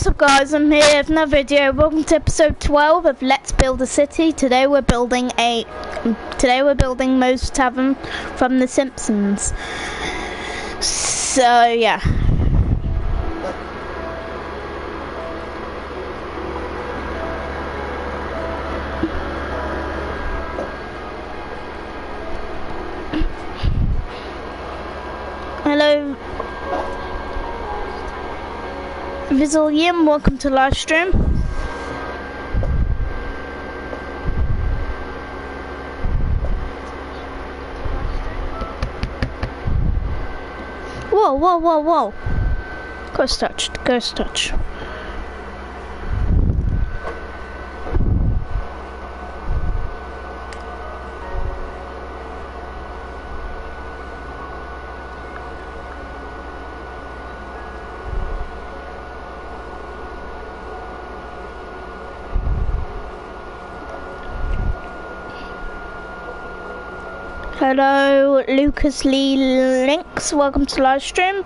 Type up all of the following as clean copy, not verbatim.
What's up guys, I'm here with another video. Welcome to episode 12 of Let's Build a City. Today we're building Moe's Tavern from The Simpsons. So yeah. Hello Vizilium, welcome to live stream. Whoa, whoa, whoa, whoa. Ghost touch, ghost touch. Hello, Lucas Lee Links. Welcome to live stream.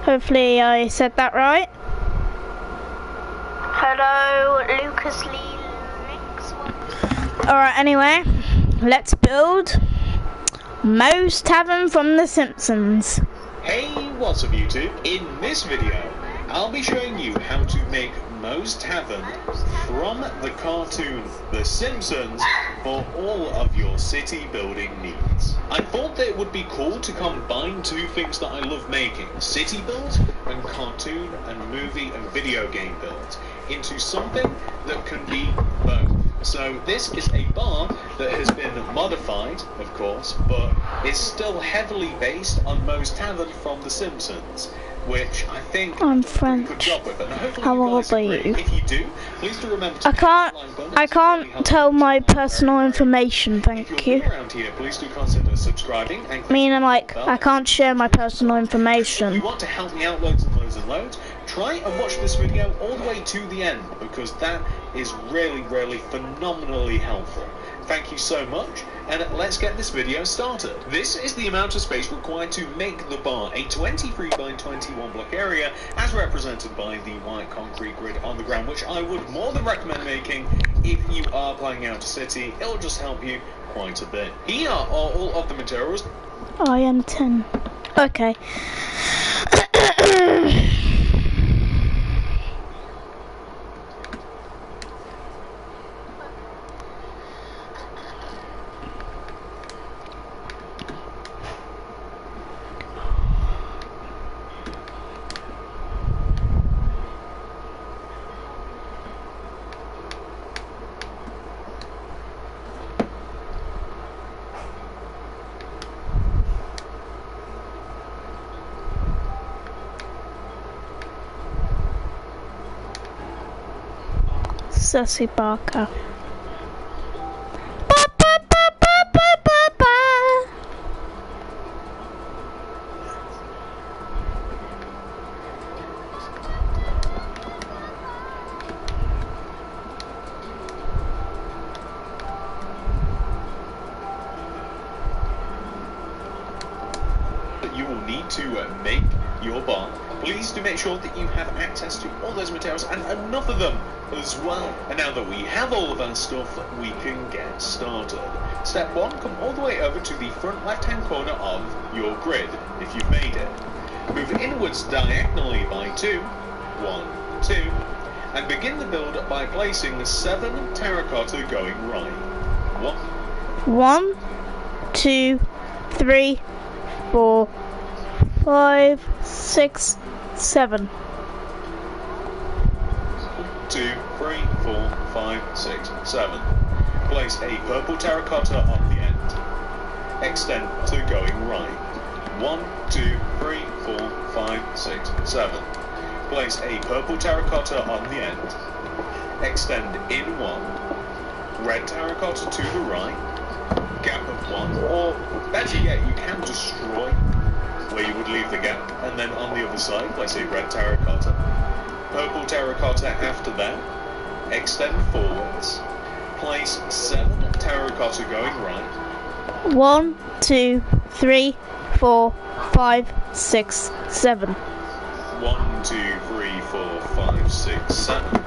Hopefully, I said that right. Hello, Lucas Lee Links. Alright, anyway, let's build Moe's Tavern from The Simpsons. Hey, what's up, YouTube? In this video, I'll be showing you how to make Moe's Tavern from the cartoon The Simpsons for all of your city building needs. I thought that it would be cool to combine two things that I love making, city builds and cartoon and movie and video game builds, into something that can be both. So this is a bar that has been modified, of course, but is still heavily based on Moe's Tavern from The Simpsons, which I think I'm French. good job with it. And How old are you? If you do, please do remember to I can't tell my personal information, thank you. Around here, please do consider subscribing and I can't share my personal if information. you want to help me out loads and loads and loads, try and watch this video all the way to the end, because that is really, really phenomenally helpful. Thank you so much, and let's get this video started. This is the amount of space required to make the bar, a 23 by 21 block area, as represented by the white concrete grid on the ground, which I would more than recommend making if you are planning out a city. It'll just help you quite a bit. Here are all of the materials. I am 10. Okay. Sassy Barker. Ba, ba, ba, ba, ba, ba, ba. That you will need to make your bar. Please do make sure that you have access to all those materials and enough of them as well. And now that we have all of our stuff, we can get started. Step 1, come all the way over to the front left hand corner of your grid, if you've made it. Move inwards diagonally by 2, 1, 2, and begin the build by placing 7 terracotta going right. 1, 2, 3, 4, 5, 6, 7. 2, 3, 4, 5, 6, 7. Place a purple terracotta on the end. Extend to going right. 1, 2, 3, 4, 5, 6, 7. Place a purple terracotta on the end. Extend in 1. Red terracotta to the right. Gap of 1. Or better yet, you can destroy where you would leave the gap. And then on the other side, place a red terracotta. Purple terracotta after that. Extend forwards. Place 7 terracotta going right. 1, 2, 3, 4, 5, 6, 7. 1, 2, 3, 4, 5, 6, 7.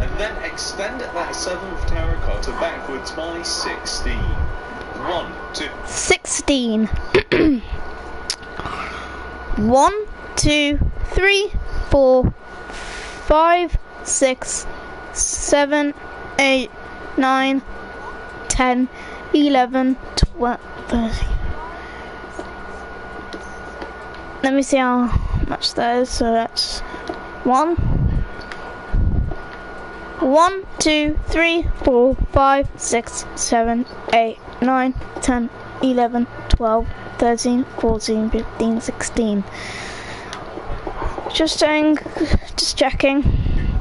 And then extend that 7th terracotta backwards by 16. 1, 2, 16. 1, 2, 3, 4, 5, 6, 7, 8, 9, 10, 11, 12, 13. Let me see how much that is. So that's 1, 2, 3, 4, 5, 6, 7, 8, 9, 10, 11, 12, 13, 14, 15, 16. Just checking. 3,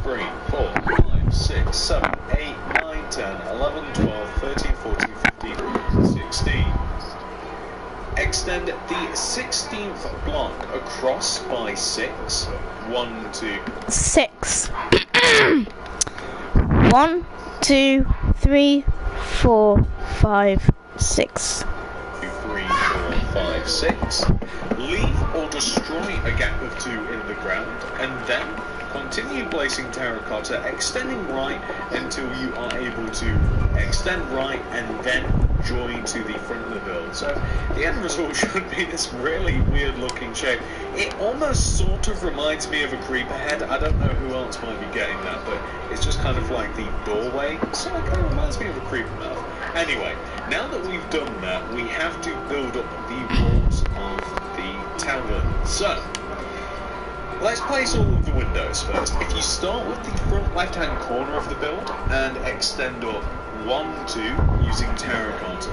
4, 5, 6, 7, 8, 9, 10, 11, 12, 13, 14, 15, 16. Extend the 16th block across by 6. 1, 2, 6. 1, 2, 3, 4, 5, 6. 3, 4, 5, 6. Leave or destroy a gap of 2 in the ground, and then continue placing terracotta, extending right until you are able to extend right and then join to the front of the build. So the end result should be this really weird looking shape. It almost sort of reminds me of a creeper head. I don't know who else might be getting that, but it's just kind of like the doorway. So it kind of reminds me of a creeper mouth. Anyway, now that we've done that, we have to build up the walls of the tavern. So let's place all of the windows first. If you start with the front left-hand corner of the build and extend up 1, 2 using terracotta,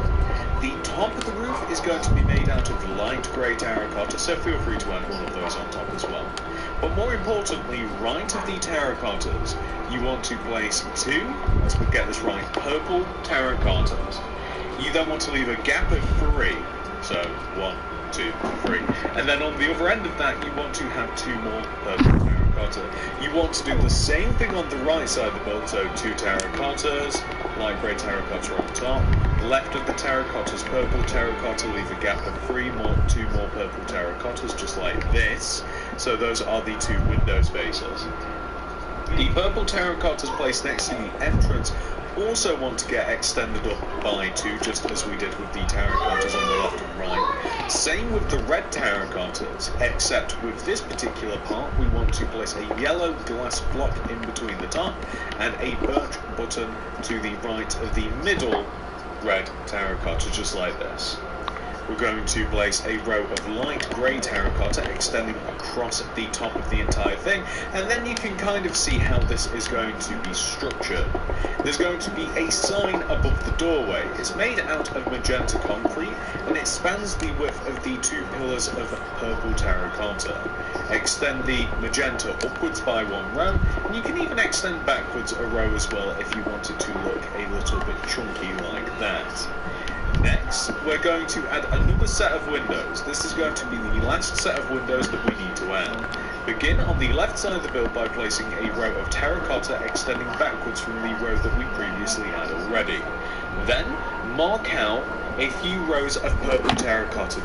the top of the roof is going to be made out of light grey terracotta, so feel free to add one of those on top as well. But more importantly, right of the terracottas, you want to place 2, let's get this right, purple terracottas. You then want to leave a gap of 3, so 1, 2, 3. And then on the other end of that, you want to have 2 more purple terracotta. You want to do the same thing on the right side of the build, so 2 terracottas, light grey terracotta on top. Left of the terracottas, purple terracotta, leave a gap of 2 more purple terracottas, just like this. So those are the 2 window spaces. The purple terracottas placed next to the entrance also want to get extended up by 2, just as we did with the terracottas on the left and right. Same with the red terracottas, except with this particular part we want to place a yellow glass block in between the top and a birch button to the right of the middle red terracotta, just like this. We're going to place a row of light grey terracotta extending across the top of the entire thing, and then you can kind of see how this is going to be structured. There's going to be a sign above the doorway. It's made out of magenta concrete, and it spans the width of the 2 pillars of purple terracotta. Extend the magenta upwards by 1 row, and you can even extend backwards a row as well if you want it to look a little bit chunky like that. Next, we're going to add another set of windows. This is going to be the last set of windows that we need to add. Begin on the left side of the build by placing a row of terracotta extending backwards from the row that we previously had already. Then, mark out a few rows of purple terracotta.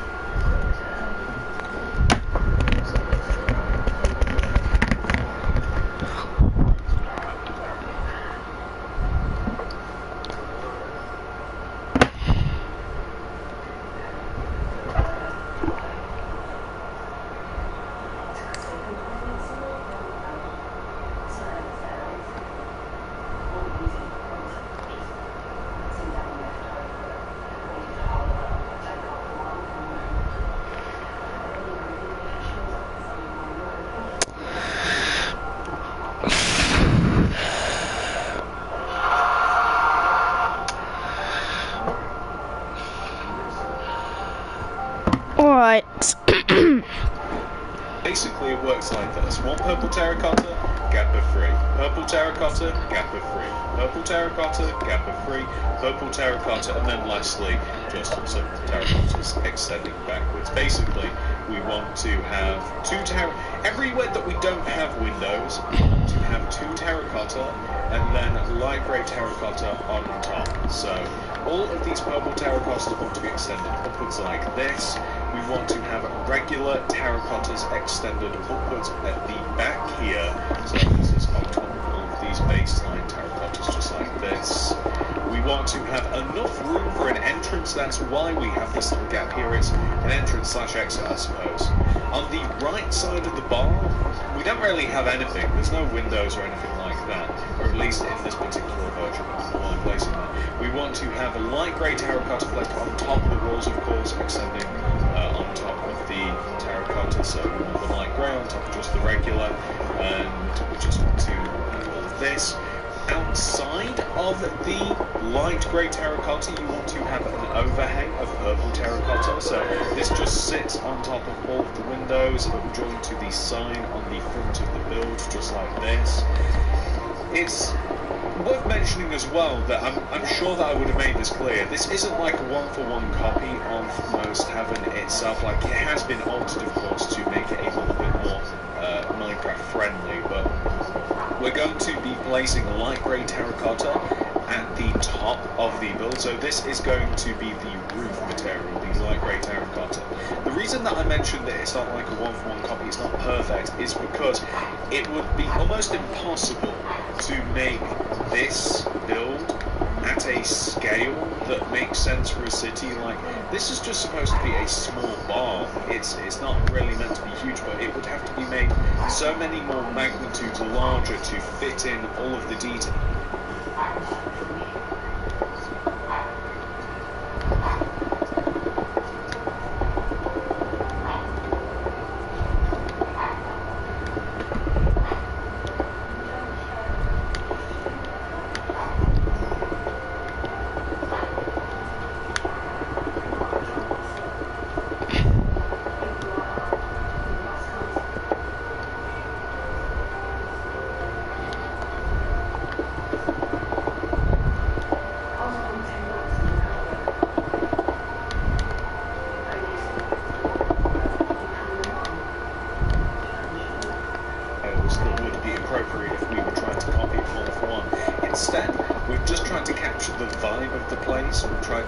Alright. Basically it works like this. 1 purple terracotta, gap of 3. Purple terracotta, gap of 3. Purple terracotta, gap of 3. Purple terracotta, and then lastly, just some terracottas extending backwards. Basically, we want to have 2 everywhere that we don't have windows, we want to have 2 terracotta, and then light grey terracotta on top. So all of these purple terracottas want to be extended upwards like this. We want to have regular terracottas extended upwards at the back here. So this is on top of these baseline terracottas, just like this. We want to have enough room for an entrance. That's why we have this little gap here. It's an entrance slash exit, I suppose. On the right side of the bar, we don't really have anything. There's no windows or anything like that, or at least in this particular version. While I'm placing that, we want to have a light grey terracotta flake on top of the walls, of course, extending on top of the terracotta. So we want the light grey on top of just the regular, and we just want to have all of this. Outside of the light grey terracotta, you want to have an overhang of purple terracotta. So this just sits on top of all of the windows, joined to the sign on the front of the build, just like this. It's worth mentioning as well that I'm sure that I would have made this clear. This isn't like a one-for-one copy of most Tavern itself. Like, it has been altered, of course, to make it a little bit more Minecraft friendly, but we're going to be placing light grey terracotta at the top of the build. So this is going to be the roof material, the light grey terracotta. The reason that I mentioned that it's not like a one-for-one copy, it's not perfect, is because it would be almost impossible to make this build at a scale that makes sense for a city. Like, this is just supposed to be a small bar. It's not really meant to be huge, but it would have to be made so many more magnitudes larger to fit in all of the detail.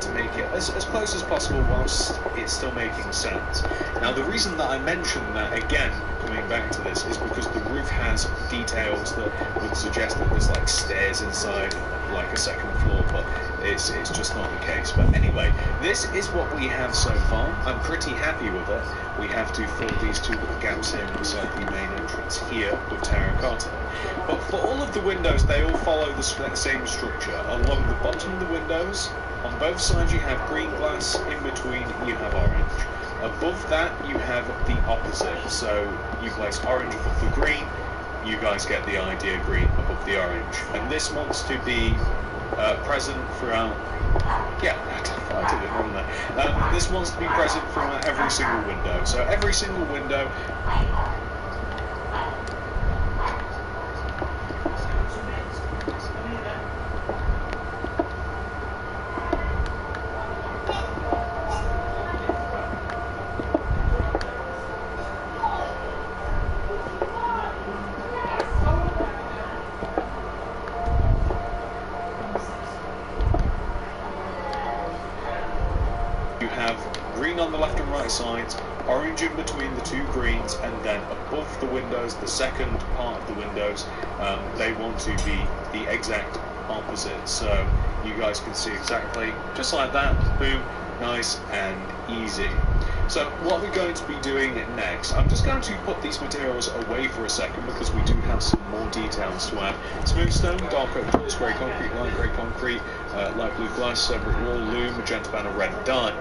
To make it as close as possible whilst it's still making sense. Now, the reason that I mention that, again, coming back to this, is because the roof has details that would suggest that there's like stairs inside, like a second floor, but it's just not the case. But anyway, this is what we have so far. I'm pretty happy with it. We have to fill these two little gaps here inside the main entrance here with terracotta. But for all of the windows, they all follow the same structure. Along the bottom of the windows, on both sides you have green glass, in between you have orange. Above that you have the opposite, so you place orange above the green, you guys get the idea, green above the orange. And this wants to be present throughout, yeah, I did it wrong there. This wants to be present throughout every single window. So every single window, on the left and right sides, orange in between the two greens, and then above the windows, the second part of the windows, they want to be the exact opposite. So you guys can see exactly, just like that, boom, nice and easy. So what we're going to be doing next, I'm just going to put these materials away for a second because we do have some more details to add. Smooth stone, dark oak, grey concrete, light grey concrete, light blue glass, separate wall, loom, magenta banner, red dye.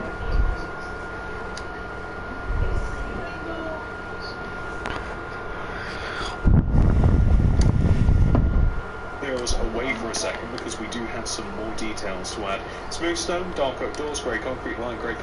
Away for a second because we do have some more details to add. Smooth stone, dark oak doors, grey concrete, light grey.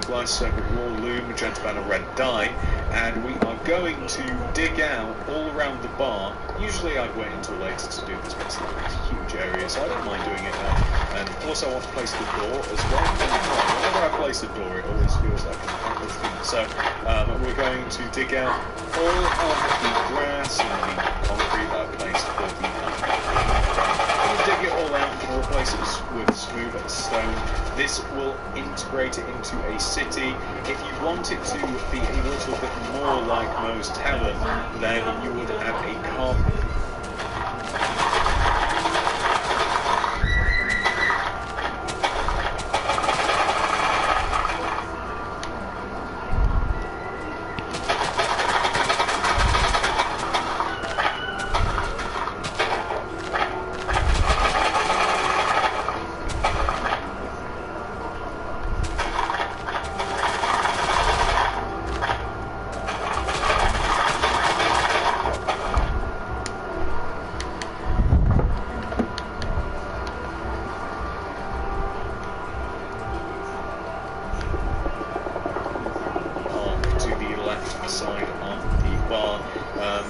glass, stone brick wall, loom, magenta banner, red dye, and we are going to dig out all around the bar. Usually I'd wait until later to do this, but it's not a huge area, so I don't mind doing it now. And of course I want to place the door as well. Whenever I place a door, it always feels like an accomplished feat. So we're going to dig out all of the grass and the concrete that I placed for the we'll dig it all out and replace it with smooth stone. This will integrate it into a city. If you want it to be a little bit more like Moe's Tavern, then you would add a carpet.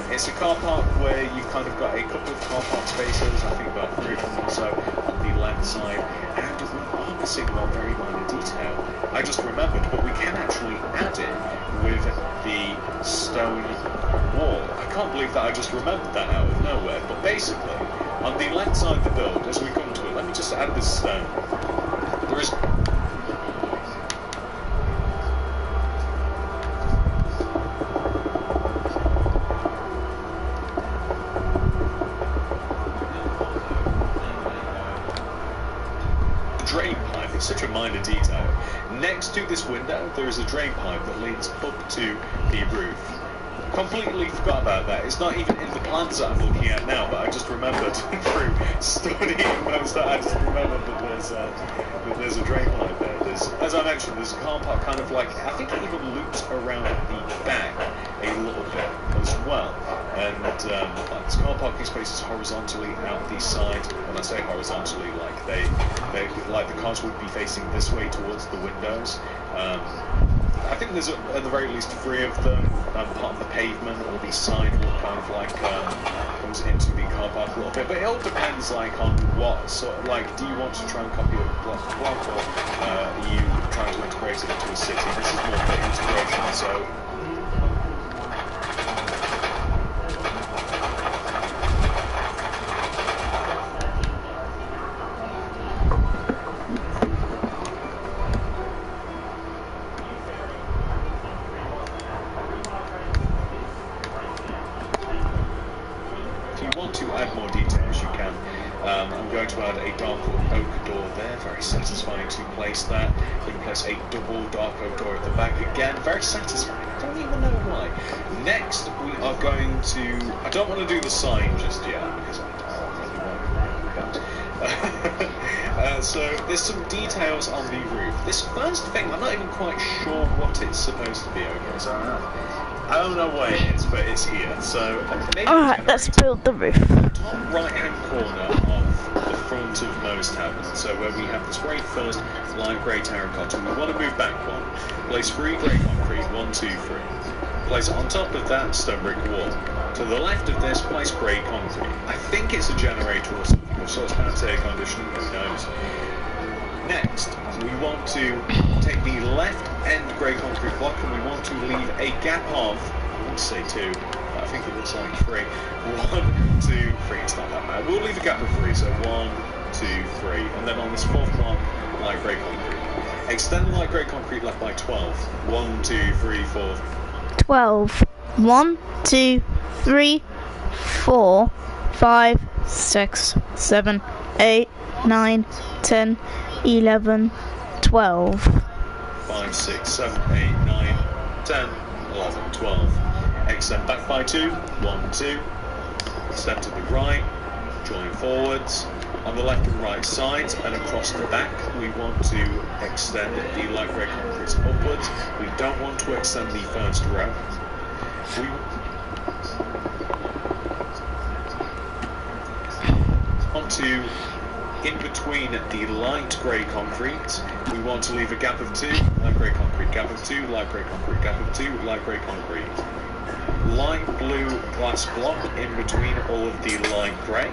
It's a car park where you've kind of got a couple of car park spaces, I think about 3 of them or so, on the left side, and we are missing one very minor detail. I just remembered, but we can actually add it with the stone wall. I can't believe that I just remembered that out of nowhere, but basically, on the left side of the build, as we come to it, let me just add this stone. There is... drain pipe, it's such a minor detail. Next to this window there is a drain pipe that leads up to the roof. Completely forgot about that. It's not even in the plans that I'm looking at now, but I just remembered through studying most that I just remembered that there's a drain pipe there. As I mentioned, there's a car park kind of like, I think it even loops around the back a little bit as well. And like this car parking spaces horizontally out the side. When I say horizontally, like they like the cars would be facing this way towards the windows. I think there's at the very least 3 of them. Part of the pavement or the sidewalk kind of like comes into the car park a little bit. But it all depends like on what sort of like, do you want to try and copy a block or are you trying to integrate it into a city? This is more for integration, so. To add more details you can. I'm going to add a dark oak door there, very satisfying to place that. I'm going to place a double dark oak door at the back again, very satisfying, I don't even know why. Next we are going to, I don't want to do the sign just yet because I really want to. So there's some details on the roof. This first thing, I'm not even quite sure what it's supposed to be. Okay, so I don't know where it is, but it's here. So alright, let's build the roof. Top right-hand corner of the front of Moe's Tavern. So where we have this very first light grey terracotta, we want to move back one. Place 3 grey concrete, 1, 2, 3. Place on top of that stone brick wall. To the left of this, place grey concrete. I think it's a generator or something of sorts, perhaps air conditioning, who knows. Next, we want to take the left end grey concrete block and we want to leave a gap of, I want to say 2, but I think it looks like 3. 1, 2, 3, it's not that bad. We'll leave a gap of 3, so 1, 2, 3. And then on this 4th block, light grey concrete. Extend the light grey concrete left by 12. 1, 2, 3, 4. 12. 1, 2, 3, 4, 5, 6, 7, 8, 9, 10, 11, 12. 5, 6, 7, 8, 9, 10, 11, 12. Extend back by 2. 1, 2. Extend to the right. Join forwards. On the left and right sides and across the back, we want to extend the light grey concrete upwards. We don't want to extend the first row. We want to, in between the light grey concrete, we want to leave a gap of 2, light grey concrete concrete, gap of 2, light grey concrete, gap of 2, light grey concrete. Light blue glass block in between all of the light grey.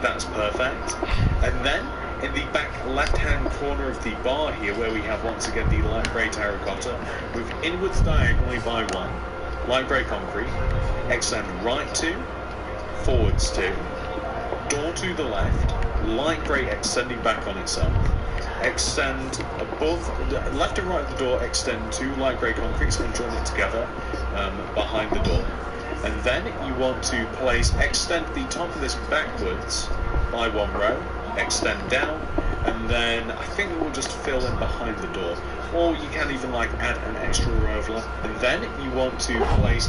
That's perfect. And then in the back left-hand corner of the bar here, where we have once again the light grey terracotta, move inwards diagonally by 1, light grey concrete, extend right 2, forwards 2, door to the left, light grey extending back on itself, extend above, left and right of the door, extend 2 light grey concretes and join it together behind the door. And then you want to extend the top of this backwards by 1 row, extend down, and then I think it will just fill in behind the door. Or you can even add an extra row of left. And then you want to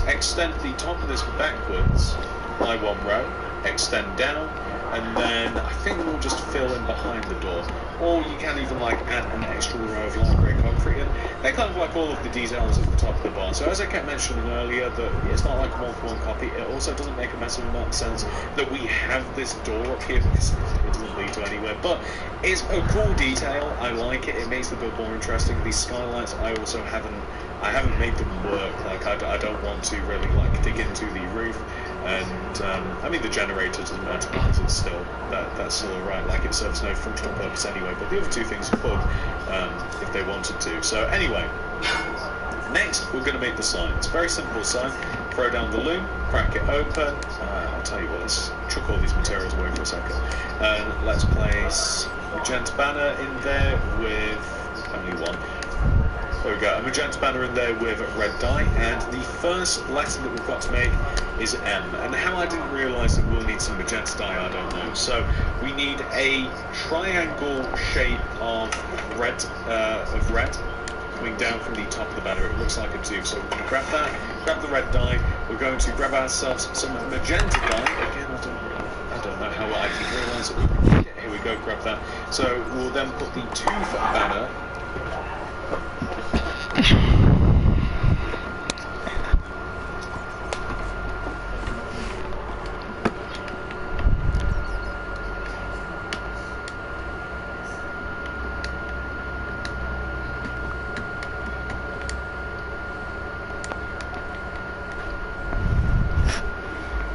extend the top of this backwards by 1 row, extend down, and then I think it will just fill in behind the door. Or you can even add an extra row of light grey concrete in. They're kind of all of the details at the top of the bar. So as I kept mentioning earlier, that it's not like a 1-for-1 copy. It also doesn't make a massive amount of sense that we have this door up here because it doesn't lead to anywhere. But it's a cool detail. I like it. It makes the build more interesting. These skylights, I haven't made them work. I don't want to really dig into the roof. And I mean, the generator doesn't matter because it's still that's still alright. It serves no functional purpose anyway. But the other two things could, if they wanted to. So anyway, next we're going to make the sign. It's a very simple sign. Throw down the loom, crack it open. I'll tell you what. Let's chuck all these materials away for a second. And let's place a magenta banner in there with only one. There we go, a magenta banner in there with red dye, and the first letter that we've got to make is M. And how I didn't realise that we'll need some magenta dye, I don't know. So we need a triangle shape of red coming down from the top of the banner. It looks like a 2, so we're going to grab that, grab the red dye. We're going to grab ourselves some magenta dye. Again, I don't know how I didn't realise it. Here we go, grab that. So we'll then put the 2 banner.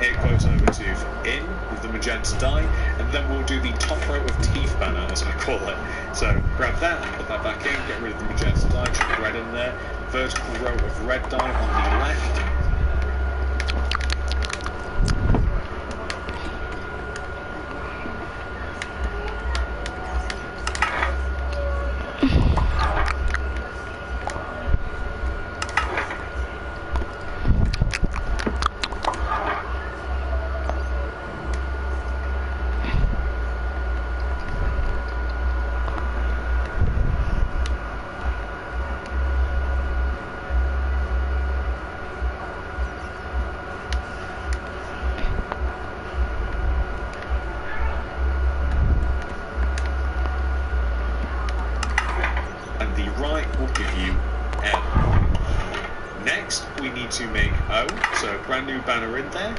It goes over to in with the magenta dye, and then we'll do the top row of teeth banner, as I call it. So grab that, put that back in, get rid of the magenta dye, chuck red in there, vertical row of red dye on the left. To make O, so brand new banner in there,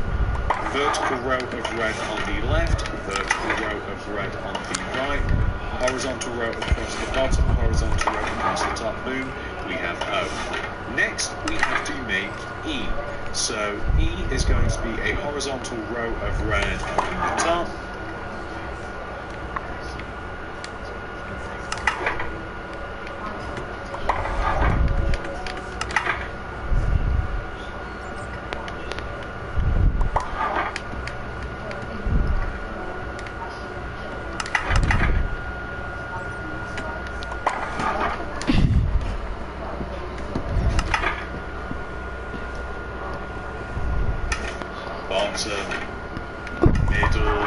vertical row of red on the left, vertical row of red on the right, horizontal row across the bottom, horizontal row across the top, boom, we have O. Next we have to make E, so E is going to be a horizontal row of red on the top, middle,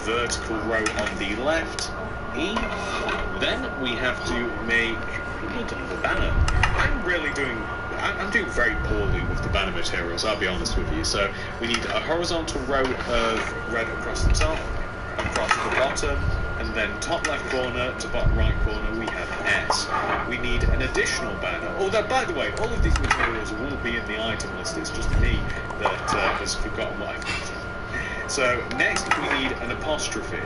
vertical row on the left, E. Then we have to make the banner. I'm doing very poorly with the banner materials, I'll be honest with you. So we need a horizontal row of red across the top, across the bottom, and then top left corner to bottom right corner we have S. We need an additional banner. Although, by the way, all of these materials will be in the item list. It's just me that has forgotten what I've done. So next we need an apostrophe.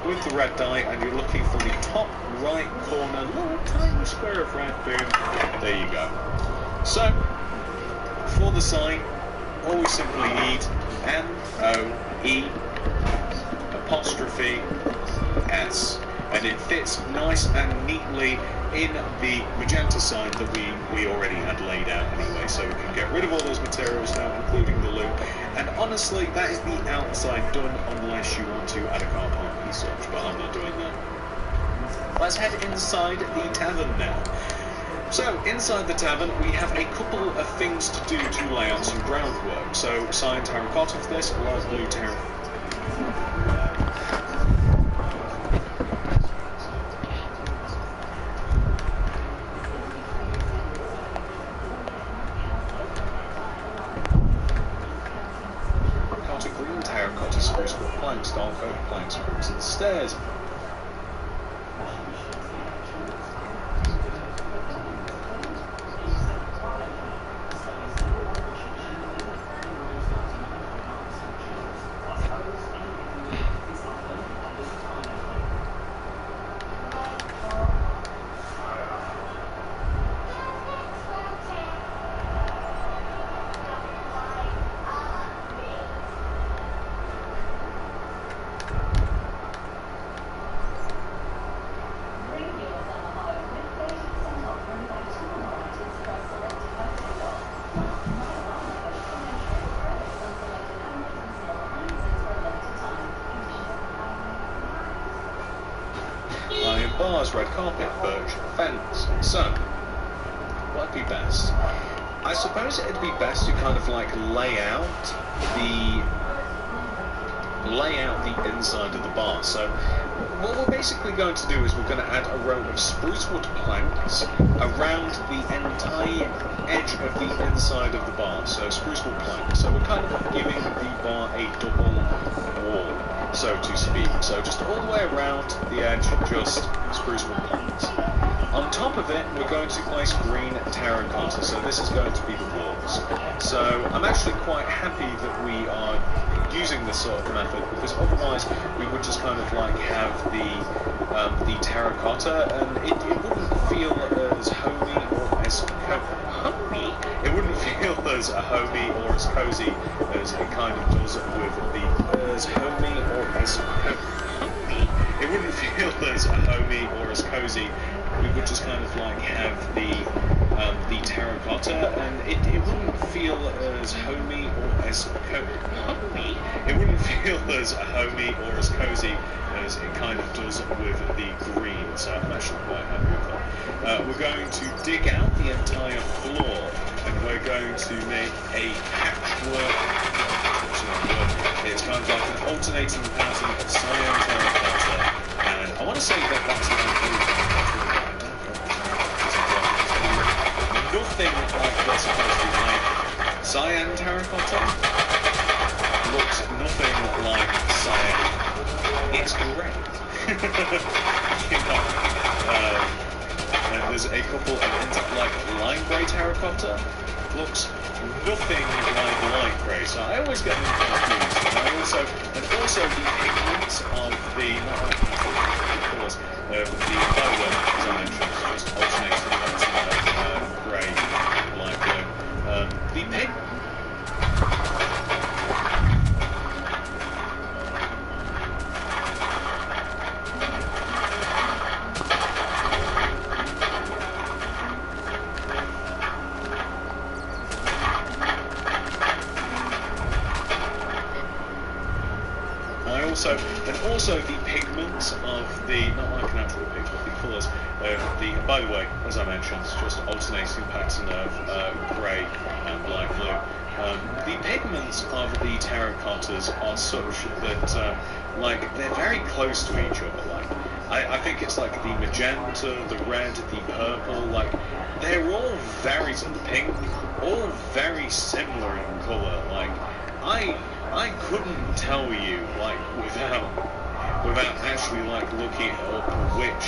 with the red die, and you're looking for the top right corner, little tiny square of red. Boom. There you go. So, for the sign, all we simply need NOE apostrophe S, and it fits nice and neatly in the magenta sign that we already had laid out anyway, so we can get rid of all those materials now, including the loop. And honestly, that is the outside done, unless you want to add a car park and such, but I'm not doing that. Let's head inside the tavern now. So, inside the tavern, we have a couple of things to do to lay out some groundwork. So, cyan terracotta for this, light blue terracotta. Green terracotta spruce wood planks, dark oak planks, crimson stairs. Bars, red carpet, birch, fence. So, what'd be best? I suppose it'd be best to kind of like lay out the inside of the bar. So, what we're basically going to do is we're going to add a row of spruce wood planks around the entire edge of the inside of the bar. So, spruce wood planks. So, we're kind of giving the bar a double wall, so to speak. So, just all the way around the edge, just spruce wood planks. On top of it, we're going to place green terracotta, so this is going to be the walls. So I'm actually quite happy that we are using this sort of method, because otherwise we would just kind of like have the terracotta, and it wouldn't feel as homey or as homey. It wouldn't feel as homey or as cozy as it kind of does with the as homey or as homey. It wouldn't feel as homey or as cozy. We would just kind of like have the terracotta, and it wouldn't feel as homey or as homey. It wouldn't feel as homey or as cozy as it kind of does with the green. So I'm actually quite happy with that. We're going to dig out the entire floor, and we're going to make a patchwork. It's kind of like an alternating pattern of cyan terracotta, and I want to say that that's nothing like we're supposed to be like. Cyan terracotta looks nothing like cyan. It's great. You know, and there's a couple of like lime grey terracotta looks nothing like light grey, so I always get them confused. And also the pigments of the colours, the colour, as I mentioned, just alternates the grey, light blue. The pig. Also the pigments of the, not like an actual pig, but the colours, by the way, as I mentioned, it's just alternating pattern of grey and light blue. The pigments of the terracottas are such that, like, they're very close to each other. Like, I think it's like the magenta, the red, the purple, like, they're all very, and the pink, all very similar in colour. Like, I couldn't tell you, like, without actually, like, looking up which.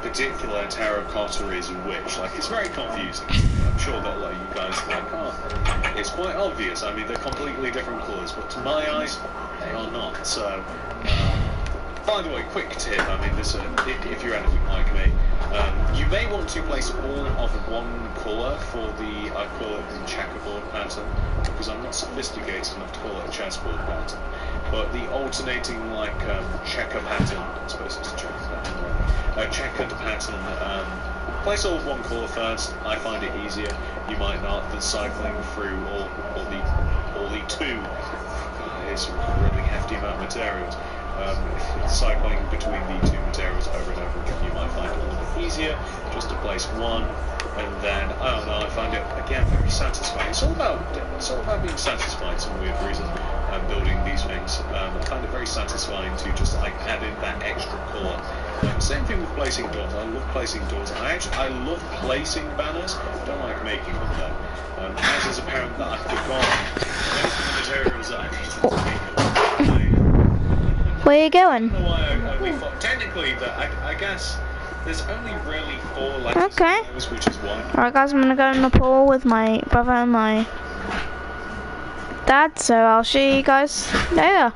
particular terracotta is which. Like, it's very confusing. I'm sure that a lot of you guys are like, oh, it's quite obvious. I mean, they're completely different colours, but to my eyes, they are not. So, by the way, quick tip, I mean, this, if you're anything like me, you may want to place all of one colour for the, I call it the checkerboard pattern, because I'm not sophisticated enough to call it a chessboard pattern. But the alternating, like, checker pattern, I suppose it's a checker pattern, checkered pattern, place all of one colour first. I find it easier. You might not, than cycling through all the two. It's a really hefty amount of materials. Cycling between the two materials over and over again, you might find it a little bit easier just to place one, and then I don't know. I find it again very satisfying. It's all about being satisfied for some weird reason. Building these things, I find it very satisfying to just like add in that extra colour. Same thing with placing doors. I love placing doors. I love placing banners. I don't like making them though. As is apparent that I've forgotten most of the materials that I needed to make them. Where are you going? I don't know why I only thought. Technically, I guess there's only really 4 letters. Okay. In those, which is one. Alright guys, I'm gonna go in the pool with my brother and my dad, so I'll see you guys later.